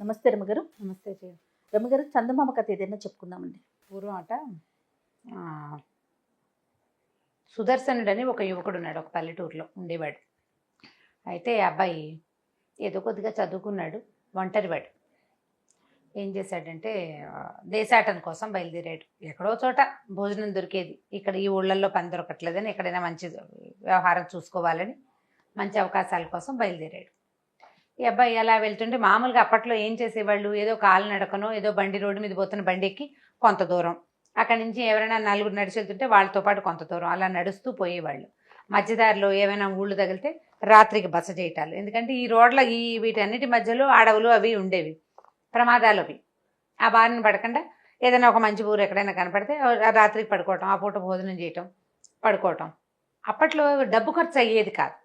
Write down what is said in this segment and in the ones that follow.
నమస్తే రమగారు. నమస్తే జయ. రమగారు, చందమామ కథ ఏదైనా చెప్పుకుందామండి. పూర్వం అట సుదర్శనుడని ఒక యువకుడు ఉన్నాడు, ఒక పల్లెటూరులో ఉండేవాడు. అయితే ఆ అబ్బాయి ఏదో కొద్దిగా చదువుకున్నాడు, ఒంటరివాడు. ఏం చేశాడంటే దేశాటన కోసం బయలుదేరాడు. ఎక్కడో చోట భోజనం దొరికేది, ఇక్కడ ఈ ఊళ్ళల్లో పని దొరకట్లేదని ఎక్కడైనా మంచి వ్యవహారం చూసుకోవాలని మంచి అవకాశాల కోసం బయలుదేరాడు. ఈ అబ్బాయి అలా వెళ్తుంటే మామూలుగా అప్పట్లో ఏం చేసేవాళ్ళు, ఏదో కాలు నడకనో ఏదో బండి రోడ్డు మీద పోతున్న బండి ఎక్కి కొంత దూరం, అక్కడి నుంచి ఎవరైనా నలుగురు నడిచి వెళ్తుంటే వాళ్ళతో పాటు కొంత దూరం అలా నడుస్తూ పోయేవాళ్ళు. మధ్యదారిలో ఏమైనా ఊళ్ళు తగిలితే రాత్రికి బస చేయటాలు. ఎందుకంటే ఈ రోడ్ల వీటన్నిటి మధ్యలో అడవులు అవి ఉండేవి, ప్రమాదాలు అవి. ఆ బారిన పడకుండా ఏదైనా ఒక మంచి ఊరు ఎక్కడైనా కనపడితే రాత్రికి పడుకోవటం, ఆ పూట భోజనం చేయటం, పడుకోవటం. అప్పట్లో డబ్బు ఖర్చు అయ్యేది కాదు.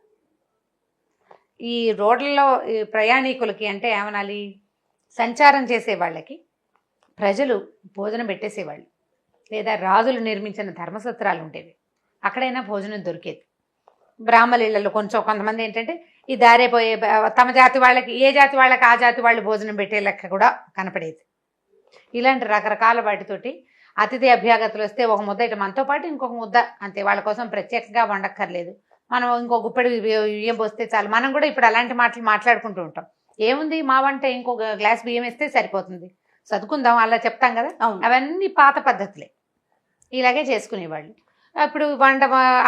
ఈ రోడ్లలో ప్రయాణికులకి అంటే ఏమనాలి, సంచారం చేసే వాళ్ళకి ప్రజలు భోజనం పెట్టేసేవాళ్ళు, లేదా రాజులు నిర్మించిన ధర్మసత్రాలు ఉండేవి, అక్కడైనా భోజనం దొరికేది. బ్రాహ్మణులలో కొంతమంది ఏంటంటే ఈ దారైపోయే తమ జాతి వాళ్ళకి, ఏ జాతి వాళ్ళకి ఆ జాతి వాళ్ళు భోజనం పెట్టే లెక్క కూడా కనపడేది. ఇలాంటి రకరకాల వాటితోటి అతిథి అభ్యాగతులు వస్తే ఒక ముద్ద ఇటు మనతో పాటు ఇంకొక ముద్ద అంతే, వాళ్ళ కోసం ప్రత్యేకంగా వండక్కర్లేదు, మనం ఇంకో గుప్పెడు బియ్యం పోస్తే చాలు. మనం కూడా ఇప్పుడు అలాంటి మాటలు మాట్లాడుకుంటూ ఉంటాం. ఏముంది మా వంట, ఇంకొక గ్లాస్ బియ్యం వేస్తే సరిపోతుంది, చదువుకుందాం అలా చెప్తాం కదా. అవన్నీ పాత పద్ధతులే, ఇలాగే చేసుకునేవాళ్ళు. ఇప్పుడు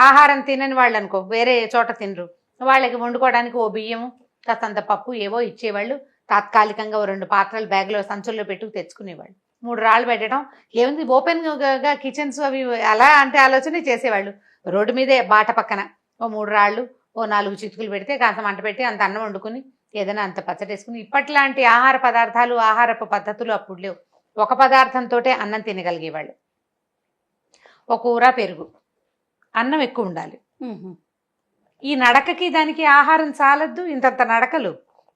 ఆహారం తినని వాళ్ళు అనుకో, వేరే చోట తినరు, వాళ్ళకి వండుకోవడానికి ఓ బియ్యము కాస్తంత పప్పు ఏవో ఇచ్చేవాళ్ళు. తాత్కాలికంగా ఓ 2 పాత్రలు బ్యాగ్లో సంచుల్లో పెట్టుకు తెచ్చుకునేవాళ్ళు. 3 రాళ్ళు పెట్టడం, ఏముంది ఓపెన్గా కిచెన్స్ అవి అలా అంటే ఆలోచన చేసేవాళ్ళు. రోడ్డు మీదే బాట పక్కన ఓ 3 రాళ్ళు, ఓ 4 చితుకులు పెడితే కాస్త మంట పెట్టి అంత అన్నం వండుకుని ఏదైనా అంత పచ్చడి వేసుకుని. ఇప్పట్లాంటి ఆహార పదార్థాలు, ఆహారపు పద్ధతులు అప్పుడు లేవు. ఒక పదార్థంతో అన్నం తినగలిగేవాళ్ళు. ఒక కూర, పెరుగు, అన్నం ఎక్కువ ఉండాలి. ఈ నడకకి దానికి ఆహారం చాలద్దు, ఇంతంత నడకలు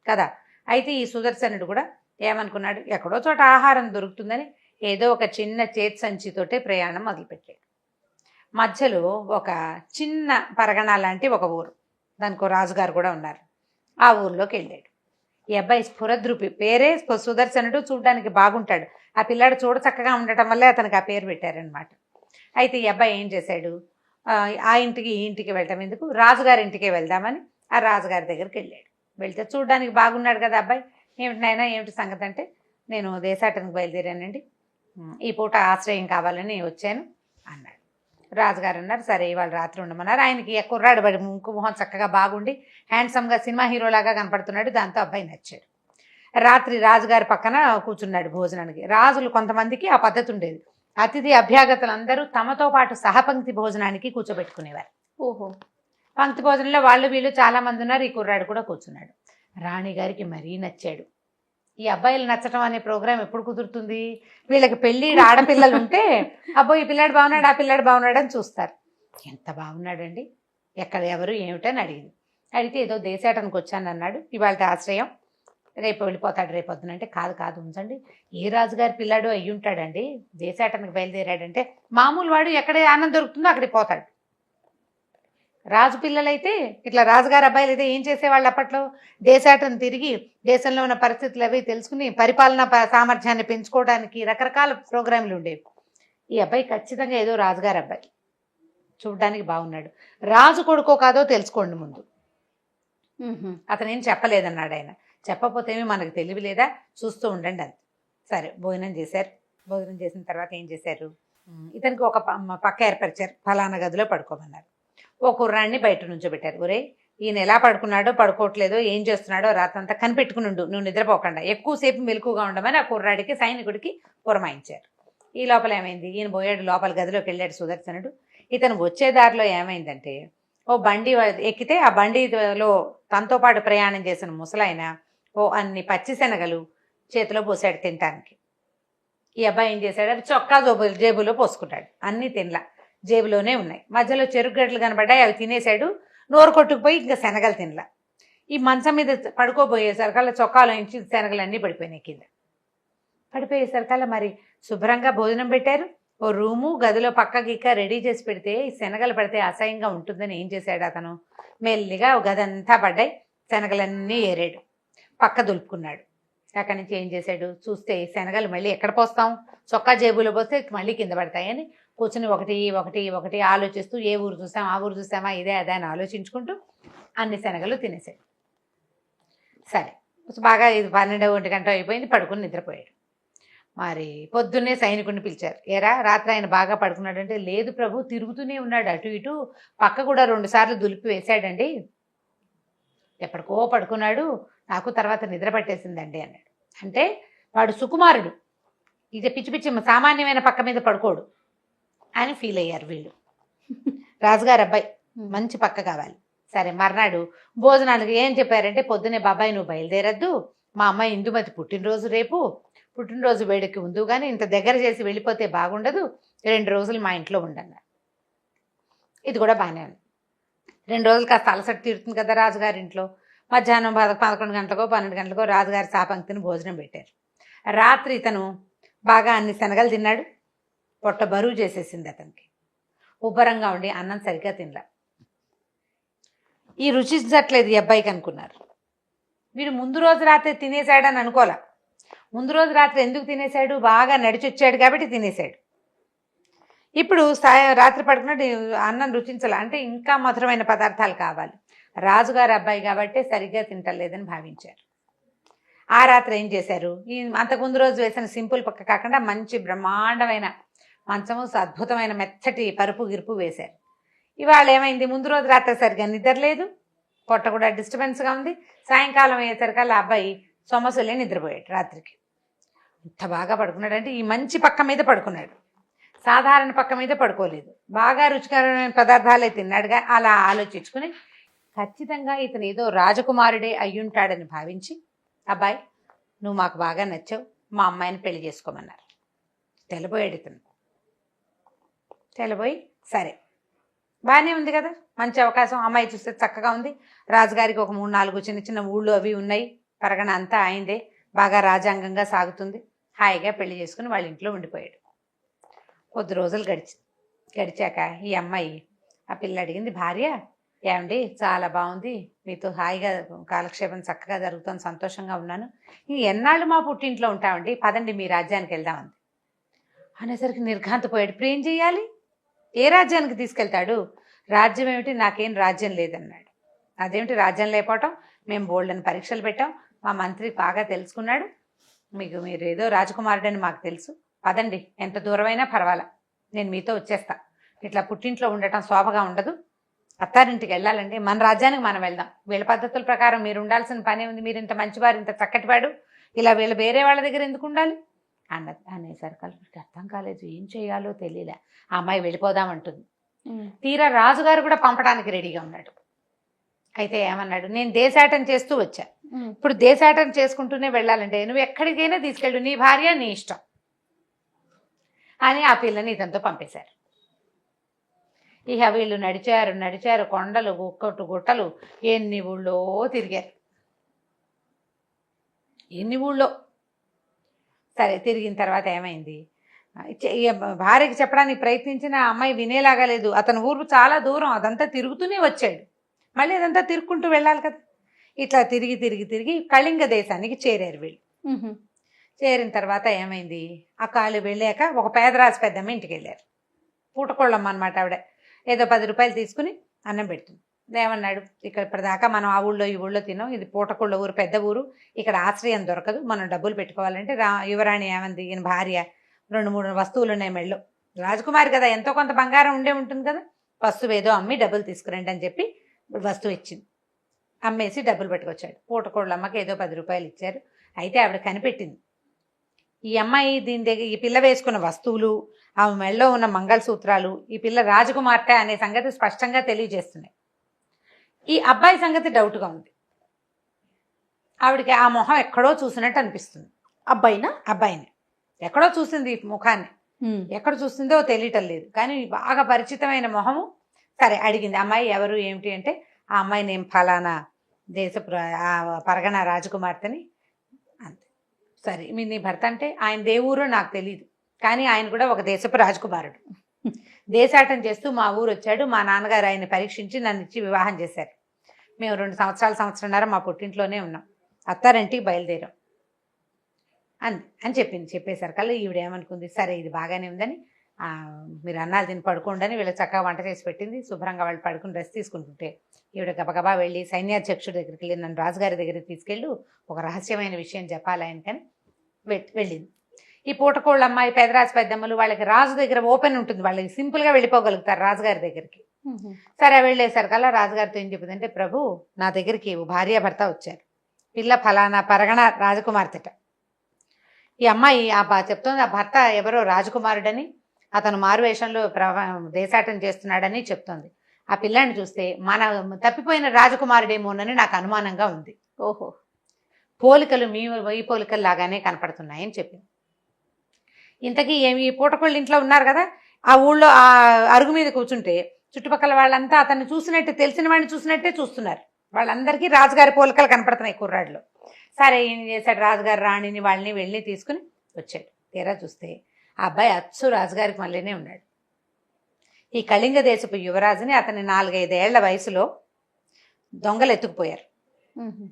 కదా. అయితే ఈ సుదర్శనుడు కూడా ఏమనుకున్నాడు, ఎక్కడో చోట ఆహారం దొరుకుతుందని ఏదో ఒక చిన్న చేతి సంచితోటే ప్రయాణం మొదలుపెట్టాడు. మధ్యలో ఒక చిన్న పరగణ లాంటి ఒక ఊరు, దానికి రాజుగారు కూడా ఉన్నారు. ఆ ఊర్లోకి వెళ్ళాడు. ఈ అబ్బాయి స్ఫురద్రూపి, పేరే సుదర్శనుడు, చూడడానికి బాగుంటాడు. ఆ పిల్లాడు చూడ చక్కగా ఉండటం వల్లే అతనికి ఆ పేరు పెట్టారనమాట. అయితే ఈ అబ్బాయి ఏం చేశాడు, ఆ ఇంటికి ఈ ఇంటికి వెళ్ళటం ఎందుకు, రాజుగారి ఇంటికే వెళ్దామని ఆ రాజుగారి దగ్గరికి వెళ్ళాడు. వెళ్తే చూడడానికి బాగున్నాడు కదా అబ్బాయి. ఏమిటి నాయనా, ఏమిటి సంగతి అంటే, నేను దేశాటనకు బయలుదేరానండి, ఈ పూట ఆశ్రయం కావాలని వచ్చాను అన్నాడు. రాజుగారు అన్నారు, సరే ఇవాళ రాత్రి ఉండమన్నారు. ఆయనకి కుర్రాడు బడి ముక్కు మొహం చక్కగా బాగుండి హ్యాండ్సమ్గా సినిమా హీరోలాగా కనపడుతున్నాడు. దాంతో అబ్బాయి నచ్చాడు. రాత్రి రాజుగారి పక్కన కూర్చున్నాడు భోజనానికి. రాజులు కొంతమందికి ఆ పద్ధతి ఉండేది, అతిథి అభ్యాగతులందరూ తమతో పాటు సహపంక్తి భోజనానికి కూర్చోబెట్టుకునేవారు. ఓహో. పంక్తి భోజనంలో వాళ్ళు వీళ్ళు చాలా మంది ఉన్నారు. ఈ కుర్రాడు కూడా కూర్చున్నాడు. రాణిగారికి మరీ నచ్చాడు. ఈ అబ్బాయిలు నచ్చటం అనే ప్రోగ్రాం ఎప్పుడు కుదురుతుంది, వీళ్ళకి పెళ్ళి ఆడపిల్లలు ఉంటే అబ్బో ఈ పిల్లాడు బాగున్నాడు, ఆ పిల్లాడు బాగున్నాడు అని చూస్తారు. ఎంత బాగున్నాడండి, ఎక్కడ ఎవరు ఏమిటని అడిగింది. అడిగితే ఏదో దేశాటనకు వచ్చాను అన్నాడు, ఇవాళ ఆశ్రయం, రేపు వెళ్ళిపోతాడు రేపు పొద్దున. అంటే కాదు ఉంచండి, ఏ రాజుగారి పిల్లాడు అయ్యి ఉంటాడండి, దేశాటనకు బయలుదేరాడంటే మామూలు వాడు ఎక్కడ ఆనందం దొరుకుతుందో అక్కడికి పోతాడు. రాజు పిల్లలైతే, ఇట్లా రాజుగారి అబ్బాయిలు అయితే ఏం చేసేవాళ్ళు, అప్పట్లో దేశాటన తిరిగి దేశంలో ఉన్న పరిస్థితులు అవి తెలుసుకుని పరిపాలనా సామర్థ్యాన్ని పెంచుకోవడానికి రకరకాల ప్రోగ్రాంలు ఉండేవి. ఈ అబ్బాయి ఖచ్చితంగా ఏదో రాజుగారి అబ్బాయి, చూడడానికి బాగున్నాడు, రాజు కొడుకో కాదో తెలుసుకోండి ముందు. అతను ఏం చెప్పలేదన్నాడు ఆయన. చెప్పకపోతే మనకు తెలివి లేదా, చూస్తూ ఉండండి అది. సరే భోజనం చేశారు. భోజనం చేసిన తర్వాత ఏం చేశారు, ఇతనికి ఒక పక్క ఏర్పరిచారు, ఫలానా గదిలో పడుకోమన్నారు. ఓ కుర్రాడిని బయట నుంచోబెట్టారు. ఒరే ఈయన ఎలా పడుకున్నాడో పడుకోవట్లేదో ఏం చేస్తున్నాడో రాత్రంతా కనిపెట్టుకుని ఉండు, నువ్వు నిద్రపోకుండా ఎక్కువసేపు మెలకుగా ఉండమని ఆ కుర్రాడికి సైనికుడికి పురమాయించారు. ఈ లోపల ఏమైంది, ఈయన పోయాడు లోపల గదిలోకి వెళ్ళాడు సుదర్శనుడు. ఇతను వచ్చే దారిలో ఏమైందంటే, ఓ బండి ఎక్కితే ఆ బండిలో తనతో పాటు ప్రయాణం చేసిన ముసలాయన ఓ అన్ని పచ్చి శనగలు చేతిలో పోసాడు తినటానికి. ఈ అబ్బాయి ఏం చేశాడు, అవి చొక్కా జేబులో పోసుకుంటాడు. అన్నీ తినలా, జేబులోనే ఉన్నాయి. మధ్యలో చెరుగడ్డలు కనబడ్డాయి, అవి తినేశాడు. నోరు కొట్టుకుపోయి ఇంకా శనగలు తినలా. ఈ మంచం మీద పడుకోబోయేసరికల్లా చొక్కాలో నుంచి శనగలన్నీ పడిపోయినాయి కింద. పడిపోయేసరికల్లా మరి శుభ్రంగా భోజనం పెట్టారు, ఓ రూము గదిలో పక్క గిక్క రెడీ చేసి పెడితే ఈ శనగలు పడితే అసహ్యంగా ఉంటుందని ఏం చేశాడు అతను, మెల్లిగా గదంతా పడ్డాయి, శనగలన్నీ ఏరాడు, పక్క దులుపుకున్నాడు. అక్కడి నుంచి ఏం చేశాడు, చూస్తే శనగలు మళ్ళీ ఎక్కడ పోస్తాం, చొక్కా జేబులో పోస్తే మళ్ళీ కింద పడతాయని కూర్చుని ఒకటి ఒకటి ఒకటి ఆలోచిస్తూ ఏ ఊరు చూస్తాం ఆ ఊరు చూస్తామా ఇదే అదే అని ఆలోచించుకుంటూ అన్ని శనగలు తినేసాడు. సరే బాగా ఇది 12 గంట అయిపోయింది, పడుకుని నిద్రపోయాడు. మరి పొద్దున్నే సైనికుడిని పిలిచారు. ఏరా రాత్రి ఆయన బాగా పడుకున్నాడు అంటే, లేదు ప్రభు తిరుగుతూనే ఉన్నాడు అటు ఇటు, పక్క కూడా 2 సార్లు దులిపి వేశాడండి, ఎప్పటికో పడుకున్నాడు, నాకు తర్వాత నిద్ర పట్టేసిందండి అన్నాడు. అంటే వాడు సుకుమారుడు, ఇది పిచ్చి పిచ్చి సామాన్యమైన పక్క మీద పడుకోడు అని ఫీల్ అయ్యారు వీళ్ళు. రాజుగారు అబ్బాయి మంచి పక్క కావాలి. సరే మర్నాడు భోజనాలకు ఏం చెప్పారంటే, పొద్దునే బాబాయ్ నువ్వు బయలుదేరద్దు, మా అమ్మాయి ఇందుమతి పుట్టినరోజు రేపు, పుట్టినరోజు వేడుకి ఉందు కానీ ఇంత దగ్గర చేసి వెళ్ళిపోతే బాగుండదు, 2 రోజులు మా ఇంట్లో ఉండన్నారు. ఇది కూడా బాగానే ఉంది. 2 రోజులు కాస్త అలసట తీరుతుంది కదా రాజుగారి ఇంట్లో. మధ్యాహ్నం 11 గంటలకో 12 గంటలకో రాజుగారి సాపంక్తిని భోజనం పెట్టారు. రాత్రి ఇతను బాగా అన్ని శనగలు తిన్నాడు, పొట్ట బరువు చేసేసింది అతనికి, ఉబ్బరంగా ఉండి అన్నం సరిగ్గా తినరా. ఈ రుచించట్లేదు ఈ అబ్బాయికి అనుకున్నారు. వీడు ముందు రోజు రాత్రి తినేశాడని అనుకోలే. ముందు రోజు రాత్రి ఎందుకు తినేశాడు, బాగా నడిచొచ్చాడు కాబట్టి తినేశాడు. ఇప్పుడు రాత్రి పడుకున్నట్టు అన్నం రుచించాలి అంటే ఇంకా మధురమైన పదార్థాలు కావాలి. రాజుగారి అబ్బాయి కాబట్టి సరిగ్గా తింటలేదని భావించారు. ఆ రాత్రి ఏం చేశారు, ఈ అంతకుముందు రోజు వేసిన సింపుల్ పక్క కాకుండా మంచి బ్రహ్మాండమైన మంచము, అద్భుతమైన మెత్తటి పరుపు గిరుపు వేశారు. ఇవాళ ఏమైంది, ముందు రోజు రాత్రి సరిగ్గా నిద్ర లేదు, పొట్ట కూడా డిస్టర్బెన్స్గా ఉంది. సాయంకాలం అయ్యేసరికల్లా అబ్బాయి సొమసులే నిద్రపోయాడు. రాత్రికి ఇంత బాగా పడుకున్నాడంటే ఈ మంచి పక్క మీద పడుకున్నాడు, సాధారణ పక్క మీద పడుకోలేదు. బాగా రుచికరమైన పదార్థాలే తిన్నాడుగా. అలా ఆలోచించుకుని ఖచ్చితంగా ఇతను ఏదో రాజకుమారుడే అయ్యుంటాడని భావించి, అబ్బాయి నువ్వు మాకు బాగా నచ్చావు, మా అమ్మాయిని పెళ్లి చేసుకోమన్నారు. తెల్లబోయాడు ఇతను. తెల్లబోయి సరే బాగానే ఉంది కదా, మంచి అవకాశం, అమ్మాయి చూస్తే చక్కగా ఉంది, రాజుగారికి ఒక 3-4 చిన్న చిన్న ఊళ్ళు అవి ఉన్నాయి, పరగణ అంతా అయిందే, బాగా రాజ్యాంగంగా సాగుతుంది, హాయిగా పెళ్లి చేసుకుని వాళ్ళ ఇంట్లో ఉండిపోయాడు. కొద్ది రోజులు గడిచాక ఈ అమ్మాయి ఆ పిల్ల అడిగింది, భార్య ఏమండి చాలా బాగుంది, మీతో హాయిగా కాలక్షేపం చక్కగా జరుగుతుంది, సంతోషంగా ఉన్నాను, ఎన్నాళ్ళు మా పుట్టింట్లో ఉంటామండి, పదండి మీ రాజ్యానికి వెళ్దామంది. అనేసరికి నిర్ఘాంతపోయాడు. ఇప్పుడు ఏం చెయ్యాలి, ఏ రాజ్యానికి తీసుకెళ్తాడు, రాజ్యం ఏమిటి, నాకేం రాజ్యం లేదన్నాడు. అదేమిటి రాజ్యం లేకపోవటం, మేము బోల్డని పరీక్షలు పెట్టాం, మా మంత్రి బాగా తెలుసుకున్నాడు, మీరు ఏదో రాజకుమారుడని మాకు తెలుసు, పదండి ఎంత దూరమైనా పర్వాలా, నేను మీతో వచ్చేస్తా, ఇట్లా పుట్టింట్లో ఉండటం శోభగా ఉండదు, అత్తారింటికి వెళ్ళాలండి, మన రాజ్యానికి మనం వెళ్దాం, వీళ్ళ పద్ధతుల ప్రకారం మీరు ఉండాల్సిన పని ఉంది, మీరు ఇంత మంచివారు ఇంత చక్కటివాడు, ఇలా వీళ్ళు వేరే వాళ్ళ దగ్గర ఎందుకు ఉండాలి అనేసరికి అర్థం కాలేదు, ఏం చేయాలో తెలియలే. ఆ అమ్మాయి వెళ్ళిపోదామంటుంది. తీరా రాజుగారు కూడా పంపడానికి రెడీగా ఉన్నాడు. అయితే ఏమన్నాడు, నేను దేశాటం చేస్తూ వచ్చా, ఇప్పుడు దేశాటం చేసుకుంటూనే వెళ్ళాలంటే నువ్వు ఎక్కడికైనా తీసుకెళ్ళు, నీ భార్య నీ ఇష్టం అని ఆ పిల్లని ఇదంతా పంపేశారు. ఇక వీళ్ళు నడిచారు కొండలు గుట్టలు ఎన్ని ఊళ్ళో తిరిగారు, ఎన్ని ఊళ్ళో. సరే తిరిగిన తర్వాత ఏమైంది, భార్యకి చెప్పడానికి ప్రయత్నించిన అమ్మాయి వినేలాగా లేదు. అతని ఊరు చాలా దూరం, అదంతా తిరుగుతూనే వచ్చాడు, మళ్ళీ అదంతా తిరుక్కుంటూ వెళ్ళాలి కదా. ఇట్లా తిరిగి కళింగ దేశానికి చేరారు వీళ్ళు. చేరిన తర్వాత ఏమైంది, ఆ కాళ్ళు వెళ్ళాక ఒక పేదరాజు పెద్దమ్మ ఇంటికి వెళ్ళారు. పూటకోళ్ళమ్మ అనమాట ఆవిడ. ఏదో 10 రూపాయలు తీసుకుని అన్నం పెడుతుంది. ఏమన్నాడు, ఇక్కడ ఇప్పటిదాకా మనం ఆ ఊళ్ళో ఈ ఊళ్ళో తిన్నాం, ఇది పూటకోళ్ళ ఊరు, పెద్ద ఊరు, ఇక్కడ ఆశ్రయం దొరకదు, మనం డబ్బులు పెట్టుకోవాలంటే యువరాణి ఏమంది, ఈయన భార్య 2-3 వస్తువులు ఉన్నాయి మెళ్ళో, రాజకుమారి కదా ఎంతో కొంత బంగారం ఉండే ఉంటుంది కదా, వస్తువు ఏదో అమ్మి డబ్బులు తీసుకురండి అని చెప్పి వస్తువు ఇచ్చింది. అమ్మేసి డబ్బులు పట్టుకొచ్చాడు. పూటకోళ్ళమ్మకి ఏదో 10 రూపాయలు ఇచ్చారు. అయితే ఆవిడ కనిపెట్టింది, ఈ అమ్మాయి దీని దగ్గర ఈ పిల్ల వేసుకున్న వస్తువులు, ఆమె మెళ్ళలో ఉన్న మంగళసూత్రాలు ఈ పిల్ల రాజకుమార్తె అనే సంగతి స్పష్టంగా తెలియజేస్తున్నాయి. ఈ అబ్బాయి సంగతి డౌట్గా ఉంది. ఆవిడకి ఆ మొహం ఎక్కడో చూసినట్టు అనిపిస్తుంది. అబ్బాయిని ఎక్కడో చూసింది, ముఖాన్ని ఎక్కడ చూసిందో తెలియటం లేదు, కానీ బాగా పరిచితమైన మొహము. సరే అడిగింది, అమ్మాయి ఎవరు ఏమిటి అంటే, ఆ అమ్మాయి నేను ఫలానా దేశపు పరగణ రాజకుమార్తెని అంతే. సరే నీ భర్త అంటే, ఆయన దేవురో నాకు తెలియదు, కానీ ఆయన కూడా ఒక దేశపు రాజకుమారుడు, దేశాటం చేస్తూ మా ఊరు వచ్చాడు, మా నాన్నగారు ఆయన పరీక్షించి నన్ను ఇచ్చి వివాహం చేశారు, మేము 2 సంవత్సరాలు సంవత్సరంన్నర మా పుట్టింట్లోనే ఉన్నాం, అత్తారింటికి బయలుదేరాం. అని చెప్పేశారు కల్లా ఈవిడ ఏమనుకుంది, సరే ఇది బాగానే ఉందని మీరు అన్నాలు తిని పడుకోండి అని వీళ్ళకి చక్కగా వంట చేసి పెట్టింది. శుభ్రంగా వాళ్ళు పడుకుని రెస్ట్ తీసుకుంటుంటే ఈవిడ గబగబా వెళ్ళి సైన్యాధ్యక్షుడి దగ్గరికి వెళ్ళి నన్ను రాజుగారి దగ్గరికి తీసుకెళ్ళి ఒక రహస్యమైన విషయం చెప్పాలి ఆయనకని వెళ్ళింది. ఈ పూటకోళ్ళ అమ్మాయి పెదరాజు పెద్దమ్మలు వాళ్ళకి రాజు దగ్గర ఓపెన్ ఉంటుంది, వాళ్ళకి సింపుల్గా వెళ్ళిపోగలుగుతారు రాజుగారి దగ్గరికి. సరే వెళ్ళేసరికి కల్లా రాజుగారితో ఏం చెప్పిందంటే, ప్రభు నా దగ్గరికి భార్యాభర్త వచ్చారు, పిల్ల ఫలానా పరగణ రాజకుమార్తెట. ఈ అమ్మాయి చెప్తుంది ఆ భర్త ఎవరో రాజకుమారుడని, అతను మారువేషంలో దేశాటం చేస్తున్నాడని చెప్తోంది. ఆ పిల్లాన్ని చూస్తే మన తప్పిపోయిన రాజకుమారుడేమోనని నాకు అనుమానంగా ఉంది. ఓహో, పోలికలు ఈ పోలికలు లాగానే కనపడుతున్నాయని చెప్పింది. ఇంతకీ ఏమి ఈ పూటకోళ్ళు ఇంట్లో ఉన్నారు కదా, ఆ ఊళ్ళో ఆ అరుగు మీద కూర్చుంటే చుట్టుపక్కల వాళ్ళంతా అతన్ని చూసినట్టే, తెలిసిన వాడిని చూసినట్టే చూస్తున్నారు. వాళ్ళందరికీ రాజుగారి పోలికలు కనపడుతున్నాయి కుర్రాళ్ళు. సరే ఏం చేశాడు, రాజుగారు రాణిని వాళ్ళని వెళ్ళి తీసుకుని వచ్చాడు. తీరా చూస్తే ఆ అబ్బాయి అచ్చు రాజుగారికి మళ్ళీనే ఉన్నాడు. ఈ కళింగ దేశపు యువరాజుని అతని 4-5 ఏళ్ల వయసులో దొంగలు ఎత్తుకుపోయారు.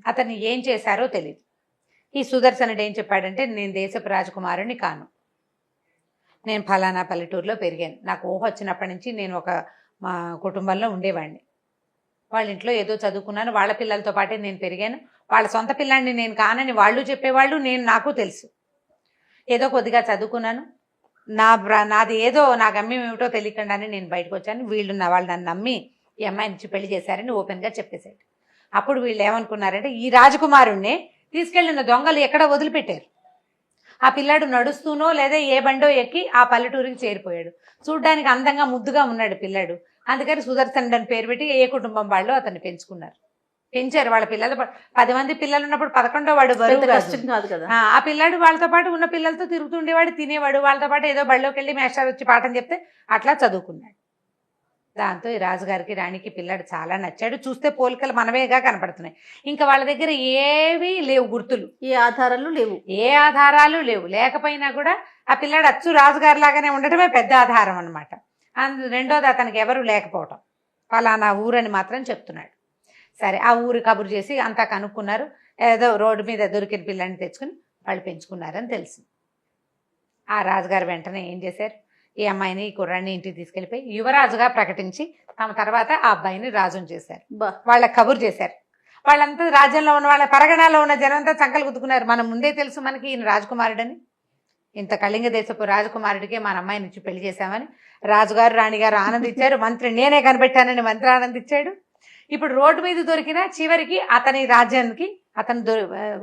అతన్ని ఏం చేశారో తెలియదు. ఈ సుదర్శనుడు ఏం చెప్పాడంటే, నేను దేశపు రాజకుమారుని కాను, నేను ఫలానా పల్లెటూరులో పెరిగాను, నాకు ఊహ వచ్చినప్పటి నుంచి నేను ఒక మా కుటుంబంలో ఉండేవాడిని, వాళ్ళ ఇంట్లో ఏదో చదువుకున్నాను, వాళ్ళ పిల్లలతో పాటే నేను పెరిగాను, వాళ్ళ సొంత పిల్లాడిని నేను కానని వాళ్ళు చెప్పేవాళ్ళు, నాకు తెలుసు, ఏదో కొద్దిగా చదువుకున్నాను, నాది ఏదో నా గమ్యం ఏమిటో తెలియకుండానే నేను బయటకు వచ్చాను, వాళ్ళు నన్ను నమ్మి ఈ అమ్మాయి నుంచి పెళ్లి చేశారని ఓపెన్గా చెప్పేశాడు. అప్పుడు వీళ్ళు ఏమనుకున్నారంటే, ఈ రాజకుమారుణ్ణి తీసుకెళ్లిన దొంగలు ఎక్కడ వదిలిపెట్టారు. ఆ పిల్లాడు నడుస్తూనో లేదా ఏ బండో ఎక్కి ఆ పల్లెటూరికి చేరిపోయాడు. చూడ్డానికి అందంగా ముద్దుగా ఉన్నాడు పిల్లాడు. అందుకని సుదర్శనుడు అని పేరు పెట్టి ఏ కుటుంబం వాళ్ళు అతన్ని పెంచారు. వాళ్ళ పిల్లలు 10 మంది పిల్లలు ఉన్నప్పుడు 11వ వాడు బరువు కాదు కదా. ఆ పిల్లాడు వాళ్ళతో పాటు ఉన్న పిల్లలతో తిరుగుతుండేవాడు, తినేవాడు, వాళ్ళతో పాటు ఏదో బళ్ళోకి వెళ్ళి మేస్టర్ వచ్చి పాఠం చెప్తే అట్లా చదువుకున్నాడు. దాంతో ఈ రాజుగారికి రాణికి పిల్లాడు చాలా నచ్చాడు. చూస్తే పోలికలు మనమేగా కనపడుతున్నాయి. ఇంకా వాళ్ళ దగ్గర ఏవీ లేవు గుర్తులు, ఏ ఆధారాలు లేవు. లేకపోయినా కూడా ఆ పిల్లాడు అచ్చు రాజుగారి లాగానే ఉండటమే పెద్ద ఆధారం అనమాట. రెండోది అతనికి ఎవరు లేకపోవటం, ఫలానా ఊరని మాత్రం చెప్తున్నాడు. సరే ఆ ఊరు కబురు చేసి అంతా కనుక్కున్నారు. ఏదో రోడ్డు మీద దొరికిన పిల్లాన్ని తెచ్చుకుని వాళ్ళు పెంచుకున్నారని తెలిసింది. ఆ రాజుగారు వెంటనే ఏం చేశారు, ఈ అమ్మాయిని ఈ కుర్రాన్ని ఇంటికి తీసుకెళ్ళిపోయి యువరాజుగా ప్రకటించి తమ తర్వాత ఆ అబ్బాయిని రాజుని చేశారు. వాళ్ళకి కబురు చేశారు. వాళ్ళంతా రాజ్యంలో ఉన్న వాళ్ళ పరగణాలో ఉన్న జనంతా చంకలు గుద్దుకున్నారు. మనం ముందే తెలుసు మనకి ఈయన రాజకుమారుడని, ఇంత కళింగ దేశపు రాజకుమారుడికే మన అమ్మాయిని ఇచ్చి పెళ్లి చేశామని రాజుగారు రాణిగారు ఆనందించారు. మంత్రి నేనే కనిపెట్టానని మంత్రి ఆనందించాడు. ఇప్పుడు రోడ్డు మీద దొరికిన చివరికి అతని రాజ్యానికి అతను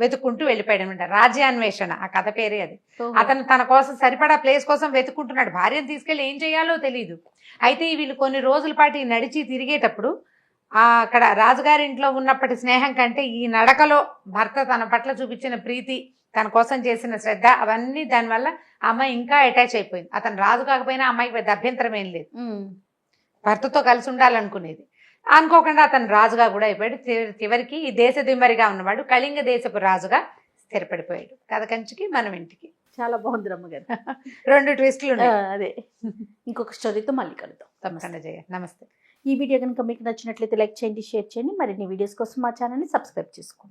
వెతుక్కుంటూ వెళ్ళిపోయాడు అనమాట. రాజ్యాన్వేషణ ఆ కథ పేరే అది. అతను తన కోసం సరిపడా ప్లేస్ కోసం వెతుక్కుంటున్నాడు. భార్యను తీసుకెళ్ళి ఏం చేయాలో తెలియదు. అయితే వీళ్ళు కొన్ని రోజుల పాటు నడిచి తిరిగేటప్పుడు అక్కడ రాజుగారింట్లో ఉన్నప్పటి స్నేహం కంటే ఈ నడకలో భర్త తన పట్ల చూపించిన ప్రీతి, తన కోసం చేసిన శ్రద్ధ, అవన్నీ దానివల్ల అమ్మాయి ఇంకా అటాచ్ అయిపోయింది. అతను రాజు కాకపోయినా అమ్మాయికి పెద్ద అభ్యంతరం ఏం లేదు, భర్తతో కలిసి ఉండాలనుకునేది. అనుకోకుండా అతను రాజుగా కూడా అయిపోయాడు. చివరికి ఈ దేశ దిమ్మరిగా ఉన్నవాడు కళింగ దేశపు రాజుగా స్థిరపడిపోయాడు. కథ కంచికి మనం ఇంటికి. చాలా బాగుంది రమ్మగారు. 2 ట్విస్టులు ఉన్నాయి. అదే, ఇంకొక స్టోరీతో మళ్ళీ కలుద్దాం. తప్పకుండా జయ. నమస్తే. ఈ వీడియో కనుక మీకు నచ్చినట్లయితే లైక్ చేయండి, షేర్ చేయండి. మరిన్ని వీడియోస్ కోసం మా ఛానల్ని సబ్స్క్రైబ్ చేసుకోండి.